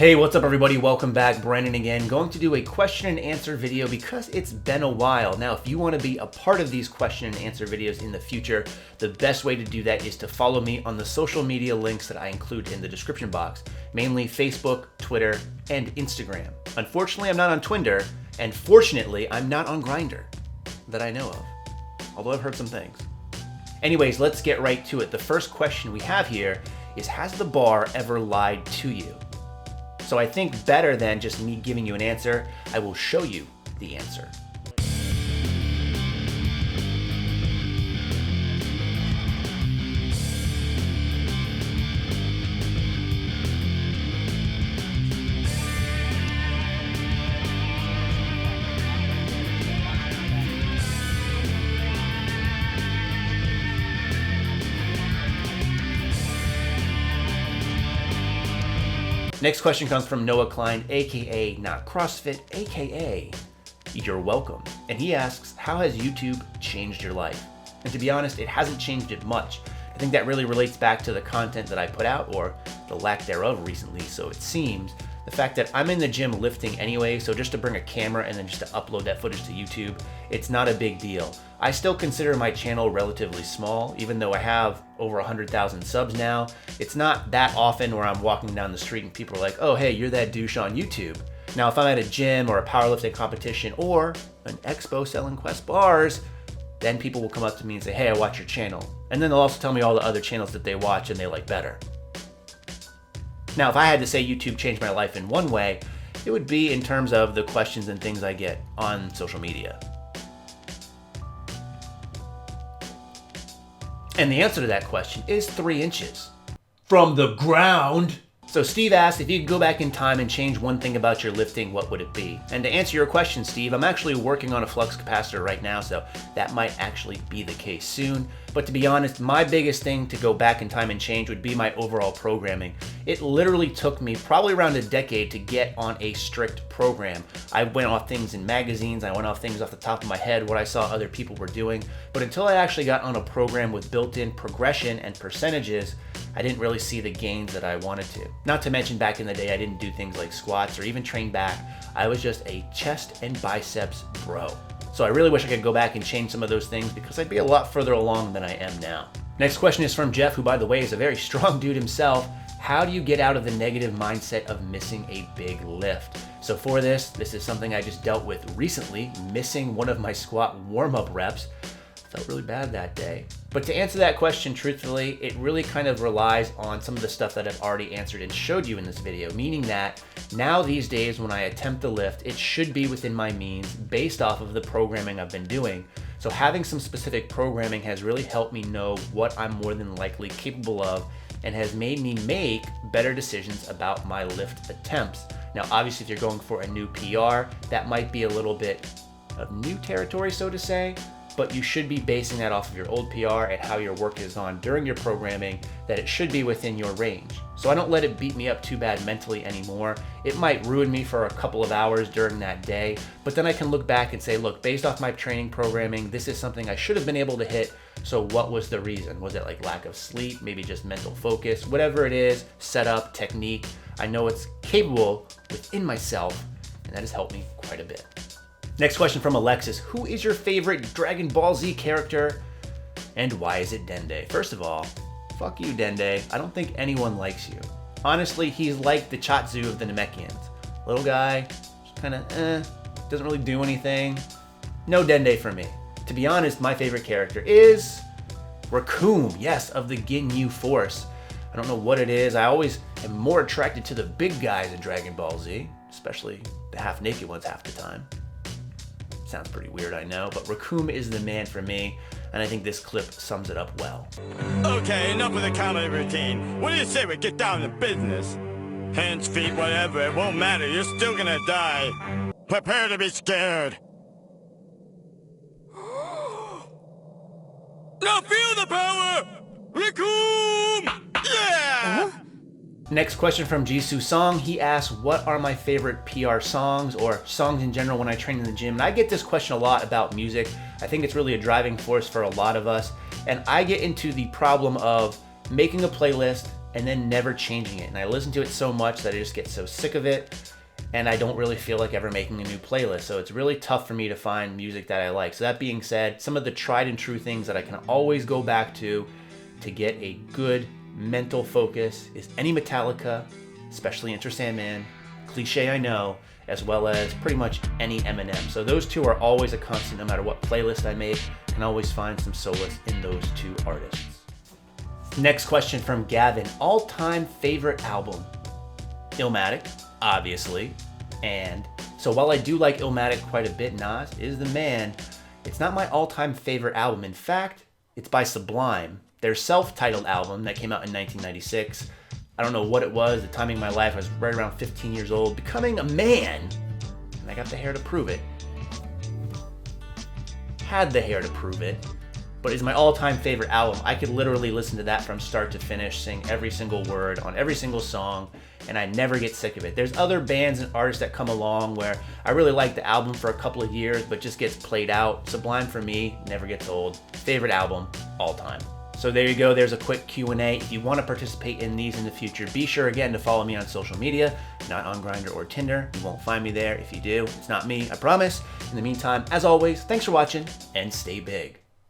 Hey, what's up everybody? Welcome back. Brandon again. Going to do a question and answer video because it's been a while. Now, if you want to be a part of these question and answer videos in the future, the best way to do that is to follow me on the social media links that I include in the description box, mainly Facebook, Twitter, and Instagram. Unfortunately, I'm not on Twitter, and fortunately, I'm not on Grindr that I know of, although I've heard some things. Anyways, let's get right to it. The first question we have here is, has the bar ever lied to you? So I think better than just me giving you an answer, I will show you the answer. Next question comes from Noah Klein, aka Not CrossFit, aka You're Welcome. And he asks, how has YouTube changed your life? And to be honest, it hasn't changed it much. I think that really relates back to the content that I put out, or the lack thereof recently, so it seems. The fact that I'm in the gym lifting anyway, so just to bring a camera and then just to upload that footage to YouTube, it's not a big deal. I still consider my channel relatively small, even though I have over 100,000 subs now. It's not that often where I'm walking down the street and people are like, oh, hey, you're that douche on YouTube. Now, if I'm at a gym or a powerlifting competition or an expo selling Quest bars, then people will come up to me and say, hey, I watch your channel. And then they'll also tell me all the other channels that they watch and they like better. Now, if I had to say YouTube changed my life in one way, it would be in terms of the questions and things I get on social media. And the answer to that question is 3 inches. From the ground. So Steve asked, if you could go back in time and change one thing about your lifting, what would it be? And to answer your question, Steve, I'm actually working on a flux capacitor right now, so that might actually be the case soon. But to be honest, my biggest thing to go back in time and change would be my overall programming. It literally took me probably around a decade to get on a strict program. I went off things in magazines, I went off things off the top of my head, what I saw other people were doing. But until I actually got on a program with built-in progression and percentages, I didn't really see the gains that I wanted to. Not to mention back in the day, I didn't do things like squats or even train back. I was just a chest and biceps bro. So I really wish I could go back and change some of those things because I'd be a lot further along than I am now. Next question is from Jeff, who by the way is a very strong dude himself. How do you get out of the negative mindset of missing a big lift? So for this is something I just dealt with recently, missing one of my squat warm-up reps. Felt really bad that day. But to answer that question truthfully, it really kind of relies on some of the stuff that I've already answered and showed you in this video, meaning that now these days when I attempt a lift, it should be within my means based off of the programming I've been doing. So having some specific programming has really helped me know what I'm more than likely capable of and has made me make better decisions about my lift attempts. Now, obviously, if you're going for a new PR, that might be a little bit of new territory, so to say, but you should be basing that off of your old PR and how your work has gone during your programming, that it should be within your range. So I don't let it beat me up too bad mentally anymore. It might ruin me for a couple of hours during that day, but then I can look back and say, look, based off my training programming, this is something I should have been able to hit. So what was the reason? Was it like lack of sleep, maybe just mental focus, whatever it is, setup, technique. I know it's capable within myself, and that has helped me quite a bit. Next question from Alexis. Who is your favorite Dragon Ball Z character and why is it Dende? First of all, fuck you, Dende. I don't think anyone likes you. Honestly, he's like the Chatzu of the Namekians. Little guy, just kind of doesn't really do anything. No Dende for me. To be honest, my favorite character is Raccoon, yes, of the Ginyu Force. I don't know what it is. I always am more attracted to the big guys in Dragon Ball Z, especially the half-naked ones half the time. Sounds pretty weird, I know, but Raccoon is the man for me, and I think this clip sums it up well. Okay, enough with the comedy routine. What do you say we get down to business? Hands, feet, whatever, it won't matter. You're still gonna die. Prepare to be scared. Now feel the power! Raccoon! Yeah! Next question from Jisoo Song. He asks, what are my favorite PR songs or songs in general when I train in the gym? And I get this question a lot about music. I think it's really a driving force for a lot of us. And I get into the problem of making a playlist and then never changing it. And I listen to it so much that I just get so sick of it, and I don't really feel like ever making a new playlist. So it's really tough for me to find music that I like. So that being said, some of the tried and true things that I can always go back to get a good mental focus is any Metallica, especially Enter Sandman, cliche I know, as well as pretty much any Eminem. So those two are always a constant no matter what playlist I make. I can always find some solace in those two artists. Next question from Gavin. All-time favorite album? Illmatic, obviously. And so while I do like Illmatic quite a bit, Nas is the man. It's not my all-time favorite album. In fact, it's by Sublime, their self-titled album that came out in 1996. I don't know what it was, the timing of my life. I was right around 15 years old, becoming a man, and I got the hair to prove it. Had the hair to prove it, but it's my all-time favorite album. I could literally listen to that from start to finish, sing every single word on every single song, and I never get sick of it. There's other bands and artists that come along where I really like the album for a couple of years, but just gets played out. Sublime for me never gets old. Favorite album, all time. So there you go, there's a quick Q&A. If you want to participate in these in the future, be sure again to follow me on social media, not on Grindr or Tinder. You won't find me there. If you do, it's not me, I promise. In the meantime, as always, thanks for watching and stay big.